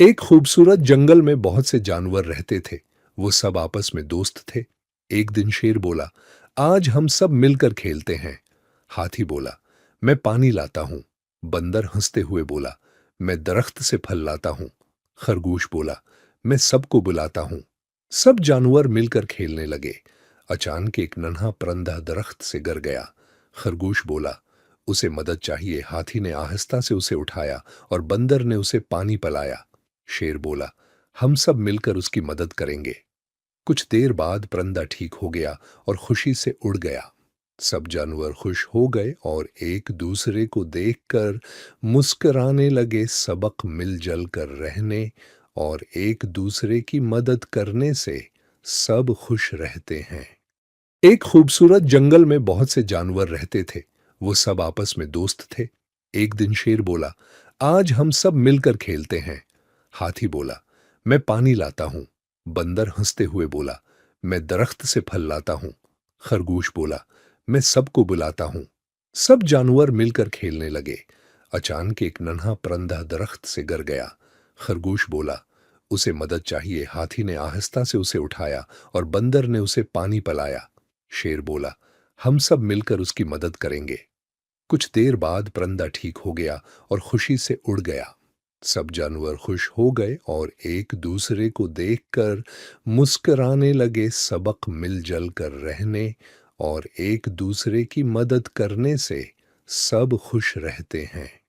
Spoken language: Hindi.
एक खूबसूरत जंगल में बहुत से जानवर रहते थे। वो सब आपस में दोस्त थे। एक दिन शेर बोला, आज हम सब मिलकर खेलते हैं। हाथी बोला, मैं पानी लाता हूं। बंदर हंसते हुए बोला, मैं दरख्त से फल लाता हूं। खरगोश बोला, मैं सबको बुलाता हूं। सब जानवर मिलकर खेलने लगे। अचानक एक नन्हा परिंदा दरख्त से गिर गया। खरगोश बोला, उसे मदद चाहिए। हाथी ने आहिस्ता से उसे उठाया और बंदर ने उसे पानी पिलाया। शेर बोला, हम सब मिलकर उसकी मदद करेंगे। कुछ देर बाद परिंदा ठीक हो गया और खुशी से उड़ गया। सब जानवर खुश हो गए और एक दूसरे को देखकर मुस्कुराने लगे। सबक मिलजुल कर रहने और एक दूसरे की मदद करने से सब खुश रहते हैं। एक खूबसूरत जंगल में बहुत से जानवर रहते थे। वो सब आपस में दोस्त थे। एक दिन शेर बोला, आज हम सब मिलकर खेलते हैं। हाथी बोला, मैं पानी लाता हूं। बंदर हंसते हुए बोला, मैं दरख्त से फल लाता हूं। खरगोश बोला, मैं सबको बुलाता हूं। सब जानवर मिलकर खेलने लगे। अचानक एक नन्हा परिंदा दरख्त से गिर गया। खरगोश बोला, उसे मदद चाहिए। हाथी ने आहिस्ता से उसे उठाया और बंदर ने उसे पानी पिलाया। शेर बोला, हम सब मिलकर उसकी मदद करेंगे। कुछ देर बाद परिंदा ठीक हो गया और खुशी से उड़ गया। सब जानवर खुश हो गए और एक दूसरे को देखकर मुस्कुराने लगे। सबक मिलजुल कर रहने और एक दूसरे की मदद करने से सब खुश रहते हैं।